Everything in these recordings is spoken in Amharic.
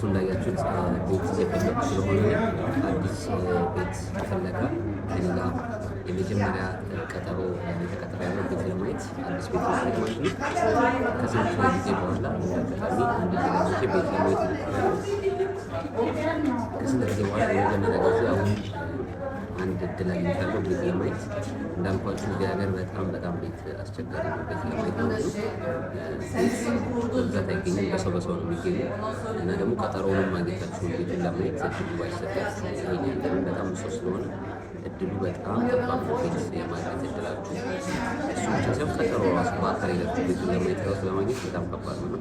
እንዳያችሁት ቤት እየፈለጉ ስለሆነ አዲስ ቤት ፍለጋ ከእኔ ጋር የመጀመሪያ ቀጠሮ የተቀጠረ ያለው ቤት ለማየት አዲስ ቤት ለማየት ማለት ነው። ከስንት ጊዜ በኋላ አጋጣሚ አንድ ሌላኞቼ ቤት ለማየት ከስንት ጊዜ በኋላ የመጀመሪያ ጊዜ አሁን አንድ እድል አግኝቻለሁ ቤት ለማየት። እንዳልኳችሁ እዚህ ሀገር በጣም ቤት አስቸጋሪ ነው። ቤት ለማየት ነው ቤት በብዛት አይገኝም፣ በሰው ነው የሚገኙ እና ደግሞ ቀጠሮውንም ማግኘታችሁ ቤቱን ለማየት እድሉ ባይሰጣት ይሄን ያለን በጣም ሰው ስለሆነ እድሉ በጣም ከባድ ነው። ቤት የማግኘት እድላችሁ እሱ ብቻ ሳይሆን ቀጠሮ ራሱ በአካል ሄዳችሁ ቤቱን ለማየት ራሱ ለማግኘት በጣም ከባድ ነው።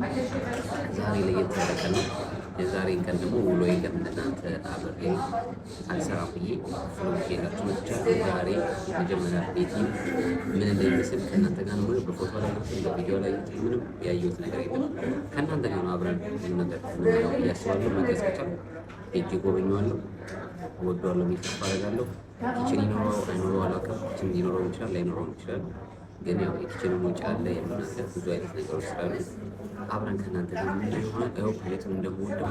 ዛሬ ለየት ያለ ቀን ነው። የዛሬን ቀን ደግሞ ውሎ የለም እናንተ አብሬ አልሰራም ብዬ ፍሎግ ሄዳችሁ መጥቻለሁ። ዛሬ የመጀመሪያ ቤት ምን እንደሚመስል ከእናንተ ጋር ነው። በፎቶ ላይ በቪዲዮ ላይ ምንም ያየሁት ነገር የለም። ከእናንተ ጋር ነው አብረን ብዙ ነገር እያስባለሁ። መድረስ ከቻልኩ ሄጄ ጎበኘዋለሁ፣ እወደዋለሁ፣ ተስፋ አደርጋለሁ። ኪችን ይኖረው አይኖረው አላውቅም። ኪችን ሊኖረው ይችላል ላይኖረው ይችላል። ግን ያው የኪችን ውጭ አለ የምናገር ብዙ አይነት ነገሮች ስላሉ አብረን ከእናንተ ጋር ምን የሆነ ያው ቤቱን እንደምወደው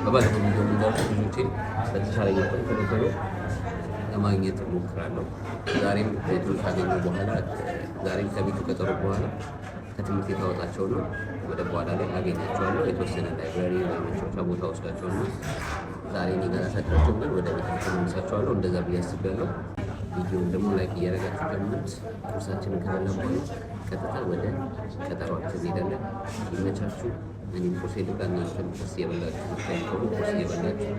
በባለፈው ቪዲዮ እንዳልኩት ልጆቼን በተሻለ ከነበሩ ለማግኘት እሞክራለሁ። ዛሬም ቤቱን ካገኘሁ በኋላ ዛሬም ከቤቱ ቀጠሮ በኋላ ከትምህርት የታወጣቸው ነው ወደ በኋላ ላይ አገኛቸዋለሁ። የተወሰነ ላይብራሪ ወይ መጫወቻ ቦታ ወስዳቸውና ዛሬ እኔ ጋር አሳድራቸው ግን ወደ ቤታቸው መልሳቸዋለሁ። እንደዛ ብዬ አስቤያለሁ። ቪዲዮውን ደግሞ ላይክ እያደረጋችሁ ጀምሩት። ቁርሳችንን ከበላን በኋላ ቀጥታ ወደ ቀጠሯችን እንሄዳለን። ይመቻችሁ። እኔም ቁርስ ልብላ፣ እናንተም ቁርስ እየበላችሁ ቁርስ እየበላችሁ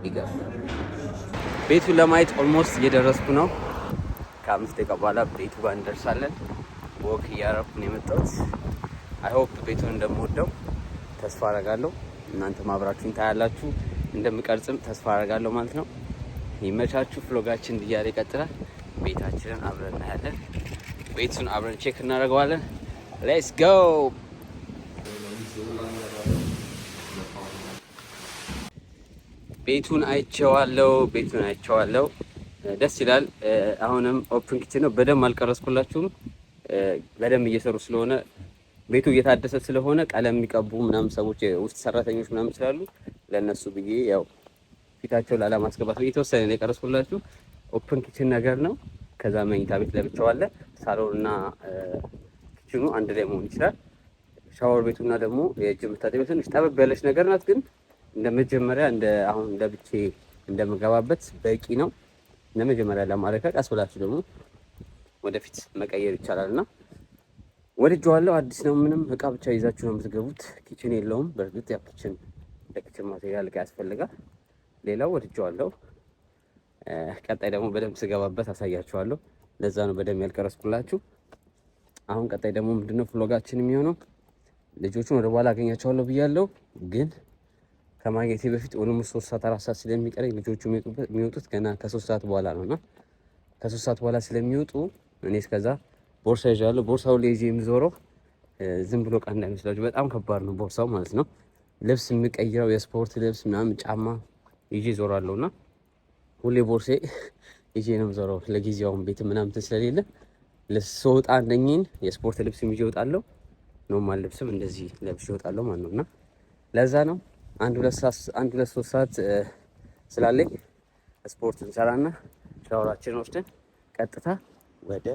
ይገባል። ቤቱን ለማየት ኦልሞስት እየደረስኩ ነው። ከ5 ደቂቃ በኋላ ቤቱ ጋር እንደርሳለን። ወክ እያረኩ ነው የመጣሁት። አይ ሆፕ ቤቱን እንደምወደው ተስፋ አደርጋለሁ። እናንተም አብራችሁን ታያላችሁ፣ እንደምቀርጽም ተስፋ አደርጋለሁ ማለት ነው። ይመቻችሁ። ፍሎጋችን እያለ ይቀጥላል። ቤታችንን አብረን እናያለን። ቤቱን አብረን ቼክ እናደርገዋለን። ሌትስ ጎ። ቤቱን አይቼዋለሁ። ደስ ይላል። አሁንም ኦፕን ኪችን ነው። በደንብ አልቀረስኩላችሁም። በደንብ እየሰሩ ስለሆነ ቤቱ እየታደሰ ስለሆነ ቀለም የሚቀቡ ምናምን ሰዎች ውስጥ ሰራተኞች ምናምን ስላሉ ለነሱ ብዬ ያው ፊታቸው ላለማስገባት የተወሰነ ነው የቀረስኩላችሁ። ኦፕን ኪችን ነገር ነው። ከዛ መኝታ ቤት ለብቻው አለ። ሳሎንና ኪችኑ አንድ ላይ መሆን ይችላል። ሻወር ቤቱና ደግሞ የእጅ መታጠቢያ ትንሽ ጠበብ ያለች ነገር ናት፣ ግን እንደ መጀመሪያ አሁን ለብቼ እንደምገባበት በቂ ነው። እንደ መጀመሪያ ለማድረግ ቀስ ብላችሁ ደግሞ ወደፊት መቀየር ይቻላልና ወድጄዋለሁ። አዲስ ነው። ምንም እቃ ብቻ ይዛችሁ ነው የምትገቡት። ኪችን የለውም። በእርግጥ ያ ኪችን ለኪችን ማቴሪያል እቃ ያስፈልጋል። ሌላው ወድጄዋለሁ። ቀጣይ ደግሞ በደንብ ስገባበት አሳያችኋለሁ። ለዛ ነው በደንብ ያልቀረስኩላችሁ። አሁን ቀጣይ ደግሞ ምንድነው ፍሎጋችን የሚሆነው? ልጆቹን ወደ በኋላ አገኛቸዋለሁ ብያለሁ፣ ግን ከማግኘቴ በፊት ወንም 3 ሰዓት 4 ሰዓት ስለሚቀረኝ ልጆቹ የሚወጡት ገና ከ3 ሰዓት በኋላ ነውና ከ3 ሰዓት በኋላ ስለሚወጡ እኔ እስከዛ ቦርሳ ይዣለሁ። ቦርሳው ላይ ይዤ የምዞረው ዝም ብሎ ዕቃ እንዳይመስላችሁ፣ በጣም ከባድ ነው ቦርሳው ማለት ነው። ልብስ የሚቀይረው የስፖርት ልብስ ምናምን ጫማ ይዤ ዞራለሁና ሁሌ ቦርሴ ይዤ ነው የምዞረው። ለጊዜው ቤት ምናምን ስለሌለ ለስወጣ እነኚህን የስፖርት ልብስ ይዤ እወጣለሁ። ኖርማል ልብስም እንደዚህ ለብሼ እወጣለሁ ማለት ነውና ለዛ ነው 1-2-3 ሰዓት ስላለኝ ስፖርት እንሰራና ሻወራችንን ወስደን ቀጥታ ወደ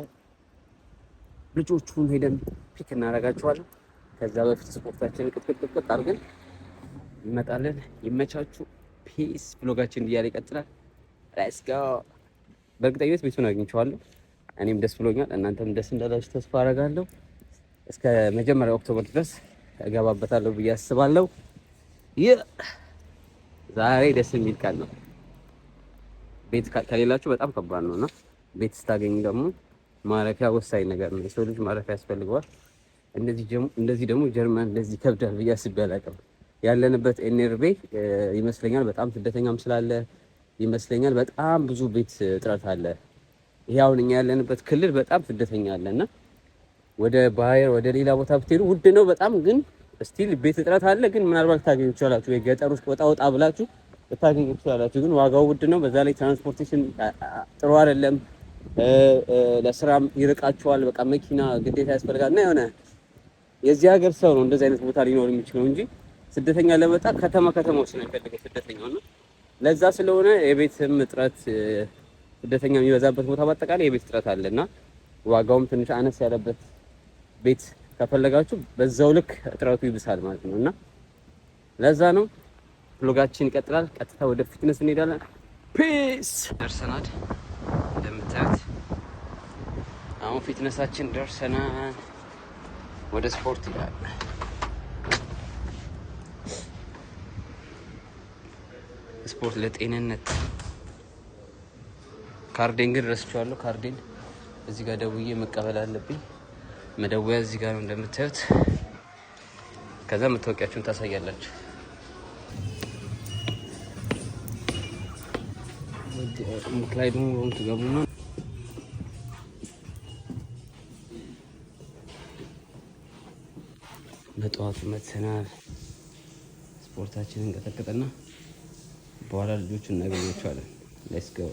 ልጆቹን ሄደን ፒክ እናደርጋቸዋለን። ከዛ በፊት ስፖርታችንን ቅጥቅጥ አድርገን እንመጣለን። ይመቻችሁ። ፒስ። ብሎጋችን እያለ ይቀጥላል። ሌትስ ጎ። በእርግጠኝነት ቤቱን አግኝቼዋለሁ። እኔም ደስ ብሎኛል። እናንተም ደስ እንዳላችሁ ተስፋ አደርጋለሁ። እስከ መጀመሪያ ኦክቶበር ድረስ እገባበታለሁ ብዬ አስባለሁ። ዛሬ ደስ የሚል ቀን ነው። ቤት ከሌላችሁ በጣም ከባድ ነውና ቤት ስታገኙ ደግሞ ማረፊያ ወሳኝ ነገር ነው። የሰው ልጅ ማረፊያ ያስፈልገዋል። እንደዚህ ደግሞ ጀርመን እንደዚህ ከብዳል ብዬ አስቤ አላውቅም። ያለንበት ኤንኤርቤ ይመስለኛል በጣም ስደተኛም ስላለ ይመስለኛል በጣም ብዙ ቤት እጥረት አለ። ይሄ አሁን እኛ ያለንበት ክልል በጣም ስደተኛ አለና ወደ ባህር ወደ ሌላ ቦታ ብትሄዱ ውድ ነው በጣም፣ ግን ስቲል ቤት እጥረት አለ። ግን ምናልባት ታገኙ ትችላላችሁ። ወይ ገጠር ውስጥ ወጣ ብላችሁ ታገኙ ትችላላችሁ። ግን ዋጋው ውድ ነው። በዛ ላይ ትራንስፖርቴሽን ጥሩ አይደለም። ለስራም ይርቃቸዋል። በቃ መኪና ግዴታ ያስፈልጋል እና የሆነ የዚህ ሀገር ሰው ነው እንደዚህ አይነት ቦታ ሊኖር የሚችለው እንጂ ስደተኛ ለመጣ ከተማ ውስጥ ነው የሚፈልገው ስደተኛው ነው። ለዛ ስለሆነ የቤትም እጥረት ስደተኛ የሚበዛበት ቦታ በአጠቃላይ የቤት እጥረት አለና ዋጋውም ትንሽ አነስ ያለበት ቤት ከፈለጋችሁ በዛው ልክ እጥረቱ ይብሳል ማለት ነው እና ለዛ ነው ብሎጋችን ይቀጥላል። ቀጥታ ወደ ፊትነስ እንሄዳለን። ፒስ ደርሰናል። እንደምታዩት አሁን ፊትነሳችን ደርሰናል። ወደ ስፖርት ይላል። ስፖርት ለጤንነት ካርዴን ግን ረስቼዋለሁ። ካርዴን እዚህ ጋር ደውዬ መቀበል አለብኝ። መደወያ እዚህ ጋር ነው እንደምታዩት። ከዛ መታወቂያችሁን ታሳያላችሁ። ምክላይ ደግሞ ሮም ትገቡና በጠዋቱ መተናል። ስፖርታችንን እንቀጠቅጥና በኋላ ልጆቹን እናገኛቸዋለን። ሌትስ ጎ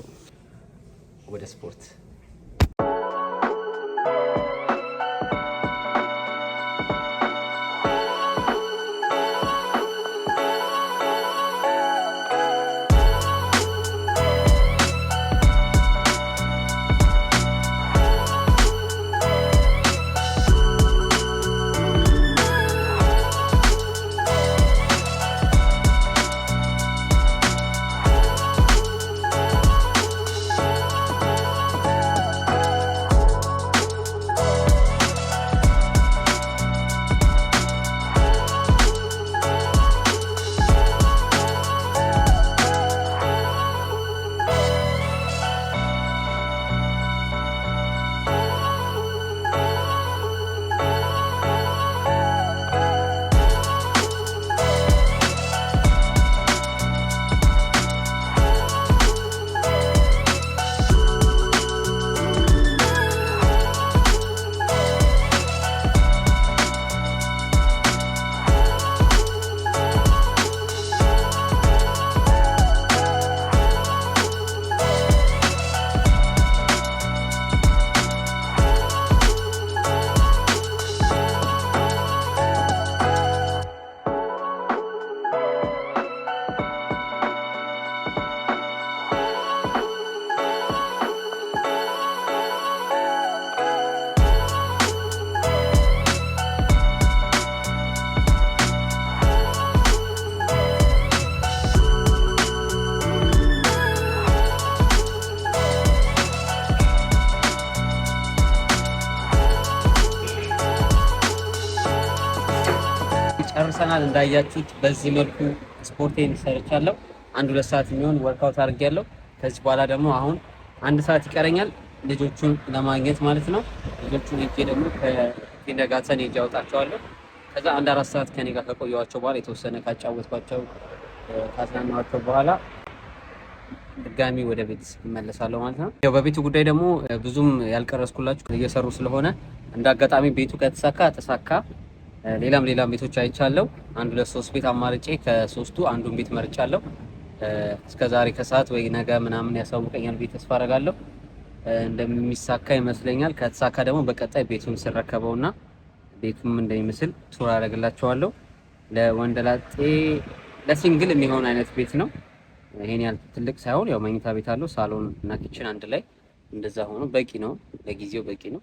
ወደ ስፖርት። ጨርሰናል። እንዳያችሁት በዚህ መልኩ ስፖርቴን ሰርቻለሁ። 1-2 ሰዓት የሚሆን ወርክአውት አድርጌያለሁ። ከዚህ በኋላ ደግሞ አሁን 1 ሰዓት ይቀረኛል ልጆቹን ለማግኘት ማለት ነው። ልጆቹን ሄጄ ደግሞ ከኪንደርጋርተን ሄጄ አውጣቸዋለሁ። ከዛ 1-4 ሰዓት ከኔ ጋር ከቆየኋቸው በኋላ የተወሰነ ካጫወትኳቸው ካዝናናኋቸው በኋላ ድጋሚ ወደ ቤት እመለሳለሁ ማለት ነው። ያው በቤቱ ጉዳይ ደግሞ ብዙም ያልቀረስኩላችሁ እየሰሩ ስለሆነ እንዳጋጣሚ ቤቱ ከተሳካ ተሳካ። ሌላም ቤቶች አይቻለሁ። 1-2-3 ቤት አማርጬ ከሶስቱ አንዱን ቤት መርጫለሁ። እስከዛሬ ከሰዓት ወይ ነገ ምናምን ያሳውቀኛል ቤት ተስፋ አደርጋለሁ። እንደሚሳካ ይመስለኛል። ከተሳካ ደግሞ በቀጣይ ቤቱን ስረከበውና ቤቱም እንደሚመስል ቱር አደርግላችኋለሁ። ለወንደላጤ ለሲንግል የሚሆን አይነት ቤት ነው። ይሄን ያህል ትልቅ ሳይሆን ያው መኝታ ቤት አለው፣ ሳሎን እና ኪችን አንድ ላይ እንደዛ ሆኖ በቂ ነው። ለጊዜው በቂ ነው።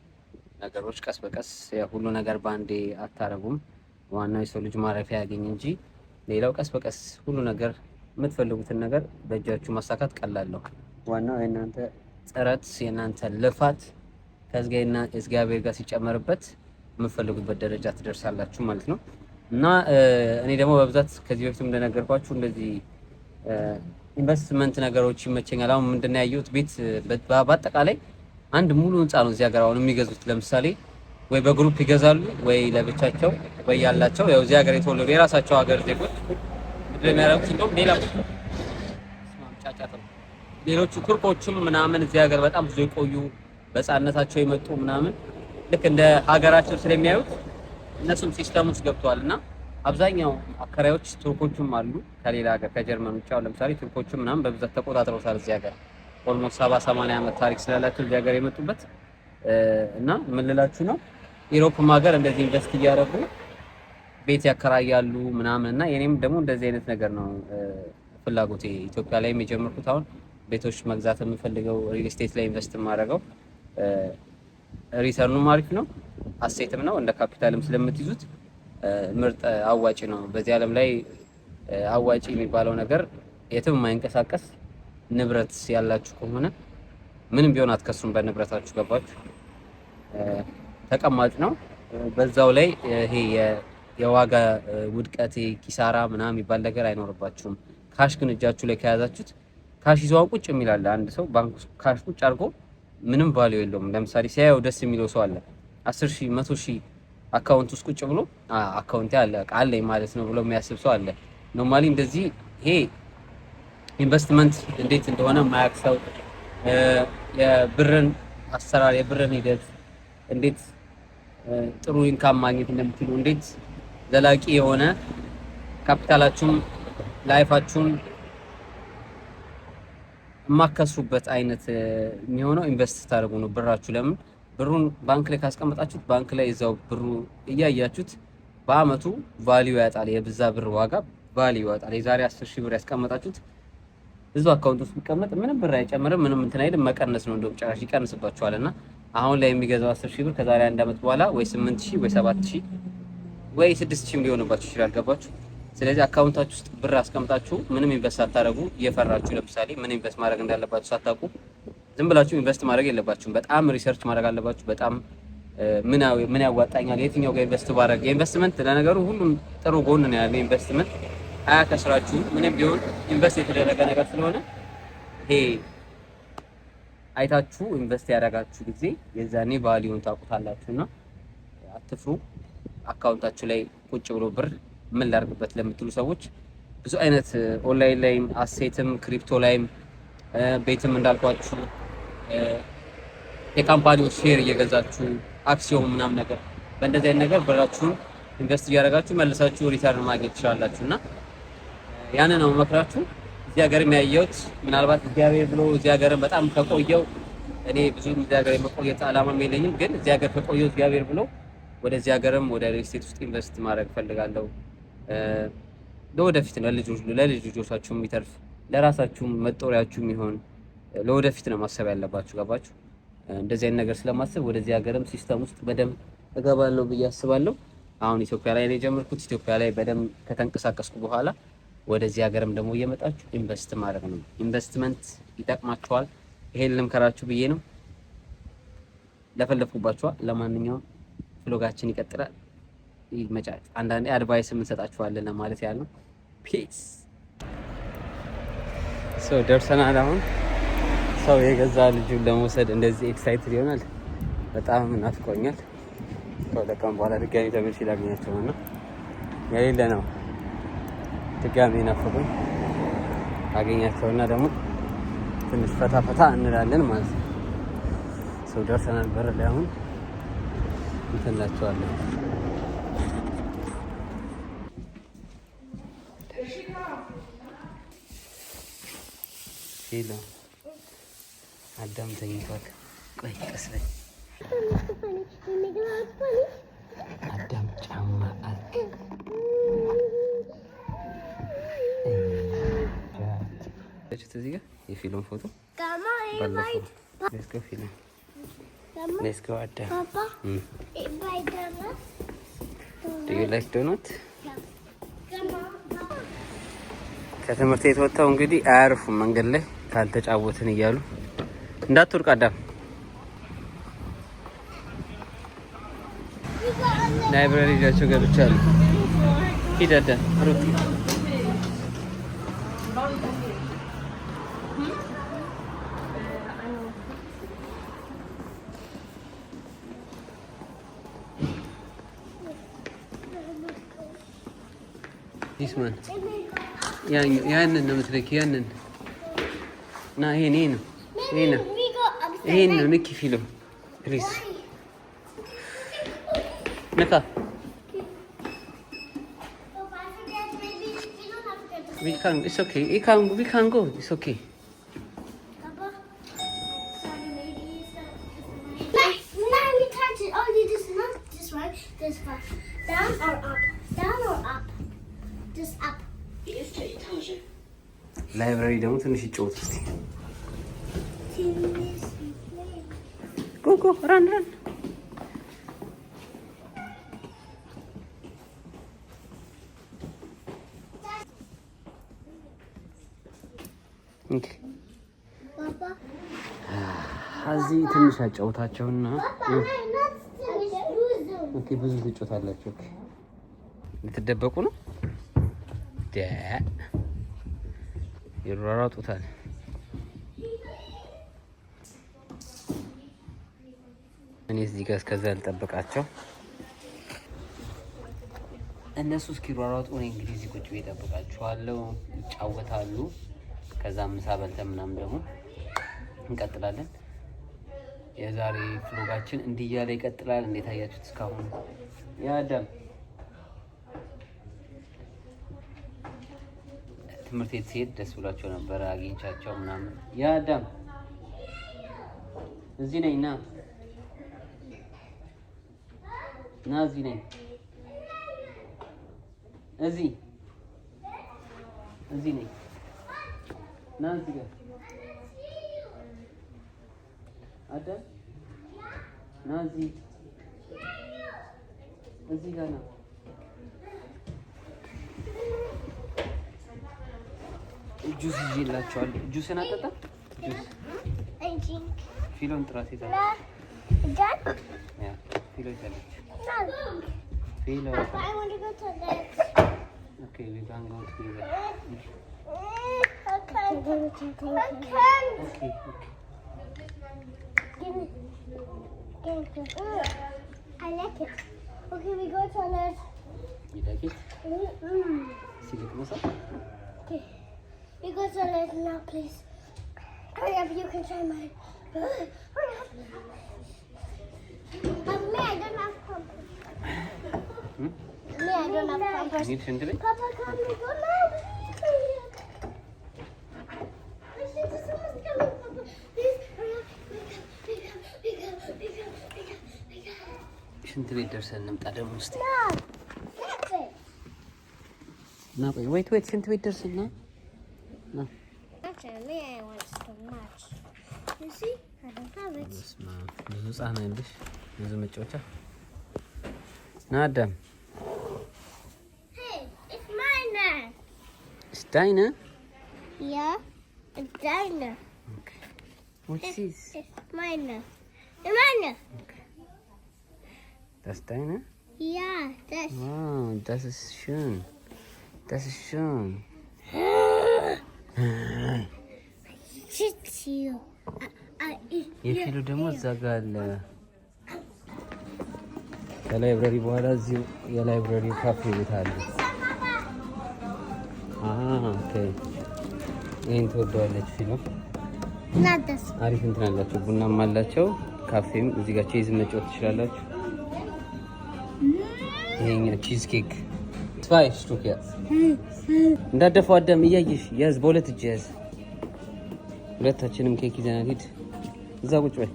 ነገሮች ቀስ በቀስ ሁሉ ነገር ባንዴ አታረጉም። ዋናው የሰው ልጅ ማረፊያ ያገኝ እንጂ ሌላው ቀስ በቀስ ሁሉ ነገር የምትፈልጉትን ነገር በእጃችሁ ማሳካት ቀላል ነው። ዋናው የእናንተ ጥረት የእናንተ ልፋት ከእግዚአብሔር ጋር ሲጨመርበት የምትፈልጉበት ደረጃ ትደርሳላችሁ ማለት ነው። እና እኔ ደግሞ በብዛት ከዚህ በፊትም እንደነገርኳችሁ እንደዚህ ኢንቨስትመንት ነገሮች ይመቸኛል። አሁን ምንድነው ያየሁት ቤት በአጠቃላይ አንድ ሙሉ ህንጻ ነው እዚህ ሀገር አሁን የሚገዙት። ለምሳሌ ወይ በግሩፕ ይገዛሉ ወይ ለብቻቸው ወይ ያላቸው ያው እዚህ ሀገር የተወለዱ የራሳቸው ሀገር ዜጎች ምንድነው የሚያደርጉት? እንደውም ሌሎቹ ቱርኮችም ምናምን እዚህ ሀገር በጣም ብዙ የቆዩ በህፃንነታቸው የመጡ ምናምን ልክ እንደ ሀገራቸው ስለሚያዩት እነሱም ሲስተም ውስጥ ገብተዋል እና አብዛኛው አከራዮች ቱርኮችም አሉ ከሌላ ሀገር ከጀርመን ውጭ። ለምሳሌ ቱርኮችም ምናምን በብዛት ተቆጣጥረውታል እዚህ ሀገር ኦልሞስት 70-80 ዓመት ታሪክ ስላላቸው እዚህ ሀገር የመጡበት እና ምን ልላችሁ ነው ኢሮፕም ሀገር እንደዚህ ኢንቨስት እያደረጉ ቤት ያከራያሉ ምናምን እና የኔም ደግሞ እንደዚህ አይነት ነገር ነው ፍላጎቴ። ኢትዮጵያ ላይ የጀመርኩት አሁን ቤቶች መግዛት የምፈልገው ሪል ስቴት ላይ ኢንቨስት የማደርገው ሪተርኑም አሪፍ ነው፣ አሴትም ነው፣ እንደ ካፒታልም ስለምትይዙት ምርጥ አዋጪ ነው። በዚህ ዓለም ላይ አዋጪ የሚባለው ነገር የትም የማይንቀሳቀስ ንብረት ያላችሁ ከሆነ ምንም ቢሆን አትከስሩም በንብረታችሁ። ገባችሁ? ተቀማጭ ነው። በዛው ላይ ይሄ የዋጋ ውድቀት ኪሳራ ምናምን የሚባል ነገር አይኖርባችሁም። ካሽ ግን እጃችሁ ላይ ከያዛችሁት ካሽ ይዘው ቁጭ የሚላል አንድ ሰው ባንክ ውስጥ ካሽ ቁጭ አድርጎ ምንም ቫልዩ የለውም። ለምሳሌ ሲያየው ደስ የሚለው ሰው አለ 10,000 100,000 አካውንት ውስጥ ቁጭ ብሎ አካውንቴ አለ አለኝ ማለት ነው ብሎ የሚያስብ ሰው አለ። ኖርማሊ እንደዚህ ይሄ ኢንቨስትመንት እንዴት እንደሆነ የማያውቅ ሰው የብርን አሰራር የብርን ሂደት እንዴት ጥሩ ኢንካም ማግኘት እንደምትችሉ እንዴት ዘላቂ የሆነ ካፒታላችሁን ላይፋችሁን የማከስሩበት አይነት የሚሆነው ኢንቨስት ታደርጉ ነው። ብራችሁ ለምን ብሩን ባንክ ላይ ካስቀመጣችሁት ባንክ ላይ እዛው ብሩ እያያችሁት በአመቱ ቫልዩ ያጣል። የብዛ ብር ዋጋ ቫልዩ ያጣል። የዛሬ 10,000 ብር ያስቀመጣችሁት እዛው አካውንት ውስጥ ቢቀመጥ ምንም ብር አይጨምርም፣ ምንም እንትን አይልም፣ መቀነስ ነው እንደውም ጭራሽ ይቀንስባችኋልና አሁን ላይ የሚገዛው 10,000 ብር ከዛሬ 1 አመት በኋላ ወይ 8,000 ወይ 7,000 ወይ 6,000 ሊሆንባችሁ ይችላል። ገባችሁ? ስለዚህ አካውንታችሁ ውስጥ ብር አስቀምጣችሁ ምንም ኢንቨስት ሳታደርጉ እየፈራችሁ ለምሳሌ ምን ኢንቨስት ማድረግ እንዳለባችሁ ሳታውቁ ዝም ብላችሁ ኢንቨስት ማድረግ የለባችሁም። በጣም ሪሰርች ማድረግ አለባችሁ። በጣም ምን ያዋጣኛል፣ የትኛው ጋር ኢንቨስት ባደርግ። የኢንቨስትመንት ለነገሩ ሁሉም ጥሩ ጎን ነው ያለው። ኢንቨስትመንት አያከስራችሁም። ምንም ቢሆን ኢንቨስት የተደረገ ነገር ስለሆነ ይሄ አይታችሁ ኢንቨስት ያደረጋችሁ ጊዜ የዛኔ ቫልዩን ታውቁታላችሁና አትፍሩ። አካውንታችሁ ላይ ቁጭ ብሎ ብር ምን ላድርግበት ለምትሉ ሰዎች ብዙ አይነት ኦንላይን ላይም አሴትም ክሪፕቶ ላይም ቤትም እንዳልኳችሁ የካምፓኒው ሼር እየገዛችሁ አክሲዮን ምናምን ነገር በእንደዚህ አይነት ነገር ብራችሁን ኢንቨስት እያደረጋችሁ መልሳችሁ ሪተርን ማግኘት ትችላላችሁና ያንን ነው መክራችሁ። እዚህ ሀገር የሚያየሁት ምናልባት እግዚአብሔር ብሎ እዚህ ሀገርን በጣም ከቆየው እኔ ብዙ እዚህ ሀገር የመቆየት አላማም የለኝም፣ ግን እዚህ ሀገር ከቆየው እግዚአብሔር ብሎ ወደዚህ ሀገርም ወደ ሪል ስቴት ውስጥ ኢንቨስት ማድረግ ፈልጋለሁ። ለወደፊት ነው ለልጅ ልጆቻችሁ የሚተርፍ ለራሳችሁም መጦሪያችሁ የሚሆን ለወደፊት ነው ማሰብ ያለባችሁ። ገባችሁ? እንደዚህ አይነት ነገር ስለማሰብ ወደዚህ ሀገርም ሲስተም ውስጥ በደንብ እገባለሁ ብዬ አስባለሁ። አሁን ኢትዮጵያ ላይ ነው የጀመርኩት። ኢትዮጵያ ላይ በደንብ ከተንቀሳቀስኩ በኋላ ወደዚህ ሀገርም ደግሞ እየመጣችሁ ኢንቨስት ማድረግ ነው። ኢንቨስትመንት ይጠቅማችኋል። ይሄን ልምከራችሁ ብዬ ነው ለፈለፍኩባችኋል። ለማንኛውም ፍሎጋችን ይቀጥላል። ይመጫጭ አንዳንዴ አድቫይስ እንሰጣችኋለን ለማለት ያህል ነው። ፒስ ሶ ደርሰናል። አሁን ሰው የገዛ ልጁን ለመውሰድ እንደዚህ ኤክሳይትድ ይሆናል። በጣም ናፍቆኛል። ከሁለት ቀን በኋላ ድጋሚ ተመልሼ ላገኛቸው ነው። የሌለ ነው ድጋሚ ናፍቆኝ አገኛቸውና ደግሞ ትንሽ ፈታ እንላለን ማለት ነው። ሰው ደርሰናል። በር ላይ አሁን እንትላቸዋለን። ሄሎ አዳም ተኝቷል። ቆይ ቀስ በይ አዳም ጫማ አልክ እዚህ ጋር የፊልም ፎቶ ባለፈው ሌትስ ጎ ፊልም ሌትስ ጎ አዳም ዱ ዩ ላይክ ዶናት ከትምህርት ቤት ወጣው እንግዲህ አያርፉም መንገድ ላይ ካልተጫወትን እያሉ እንዳትወርቅ አዳም ላይብራሪ ሄዳቸው ገብቻለሁ። ሂድ አዳም ሩጥ ይስማን ያንን ነው የምትለኪ ያንን ና ይሄ ነው ንኪ ፊልም ፕሊዝ ነካ we can go it's okay Which this far? Down or up? Down or up? Just up. Library ደግሞ ትንሽ ይጫወት እስቲ go run okay Papa እዚህ ትንሽ አጫውታቸውና ኦኬ ብዙ ትጫወታላችሁ ኦኬ ልትደበቁ ነው ይሯሯጡታል እኔ እዚህ ጋር እስከዛ ልጠብቃቸው እነሱ እስኪሯሯጡ እኔ እንግዲህ እዚህ ቁጭ ብዬ እጠብቃቸዋለሁ ይጫወታሉ ከዛ ምሳ በልተን ምናምን ደግሞ እንቀጥላለን የዛሬ ፍሎጋችን እንዲህ ያለ ይቀጥላል እንዴት አያችሁት እስካሁን ያዳም ትምህርት ቤት ሲሄድ ደስ ብሏቸው ነበር አግኝቻቸው ምናምን ያዳም እዚህ ነኝ ና እዚህ ነኝ እዚህ ነኝ ና እዚህ ጋር አዳም ና እዚህ ጋር ና ጁስ ይዤላችኋለሁ ጁስን አጠጣ ጁስ ፊሎን ጥራት ይዛል ያ ፊሎ ይዛለች ፊሎ I want to go to that. ኦኬ we can go together Okay. okay Give me. I like it. Okay, we go to that. you like it see look masa Okay. We go to that now, please. Hurry up, you can try mine. Hurry up. Me, I don't have pampers. Me, I don't have pampers. need to it Papa, can we go now? My sister, someone's coming, Papa. Please, hurry up. ሽንት ቤት ደርሰን እንምጣ ደግሞ እስቲ No. That's it. ና ቆይ wait ሽንት ቤት ደርሰን ና Actually, I want so much. You see? I don't have it. ብዙ ህጻን አይልሽ ብዙ መጫወቻ ና አዳም Hey, it's mine now. it's diner Yeah, it's diner. okay what's this It's mine now. It's mine now. das deine Yeah, that's. wow das ist schön Shit you. የፊሉ ደግሞ እዛ ጋር አለ ከላይብረሪ በኋላ እዚሁ የላይብረሪ ካፌ ቤት አለ ኦኬ ይሄን ትወደዋለች ፊሉ Not this. አሪፍ እንትን አላቸው ቡናም አላቸው ካፌም እዚህ ጋር ቺዝ መጫወት ትችላላችሁ ይሄኛ ቺዝ ኬክ zwei Stück jetzt እንዳደፈው አዳም እያየሽ ያዝ በሁለት እጅ ያዝ ሁለታችንም ኬክ ይዘናል ሂድ እዛ ቁጭ በል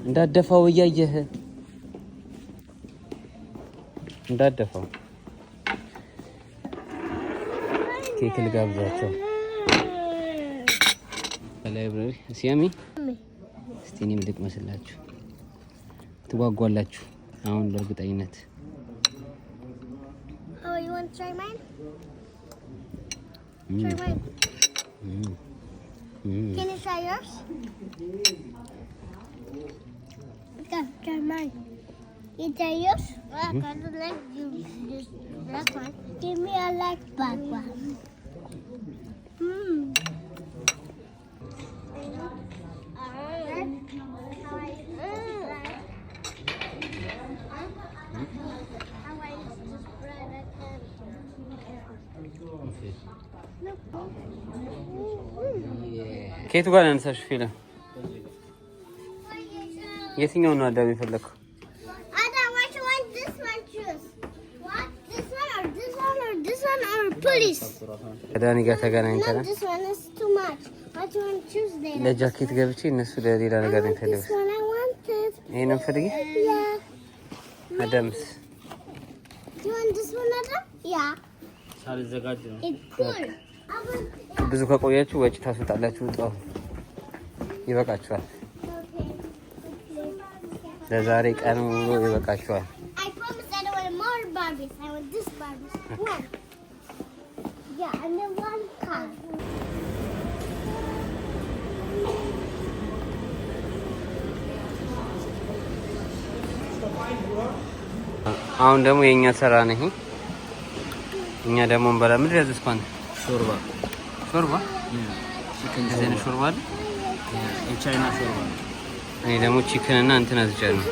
እንዳደፈው እያየህ እንዳደፈው ኬክ ልጋብዛቸው ላይብረሪ ሲያሚ እስቲ እኔም ልቅመስላችሁ ትጓጓላችሁ አሁን በእርግጠኝነት Oh, you want to try mine? Try mine. Can you try yours? Try mine. You try yours? I don't like this black one. Give me a light black one. ከየቱ ጋር ያነሳሽ ፊለ የትኛው ነው አዳም የፈለከው Adam, what you want this one choose? What? This one or this one or this one or police? ከዳኒ ጋር ተገናኝተናል No, this one is too much. What you want to choose there? ለጃኬት ገብቼ እነሱ ለሌላ ነገር ነው This የፈለጉት one I wanted. ይሄንን ፈልጊ Yeah. አደምስ Do you want this one, Adam? Yeah. ሳልዘጋጅ ነው። It's cool. ብዙ ከቆያችሁ ወጪ ታስወጣላችሁ። ጣው ይበቃችኋል። ለዛሬ ቀን ሙሉ ይበቃችኋል። I promised I don't want more Barbies. I want this Barbie. One. Yeah, and then one car. አሁን ደግሞ የኛ ሰራ ነኝ። እኛ ደግሞ እንበላ ምንድን ነው ያዝስኳን? ሾርባ ሾርባ ቺክን እዚህ ሾርባ አይደል? የቻይና ሾርባ። እኔ ደግሞ ቺክን እና እንትን አዝቻለሁ።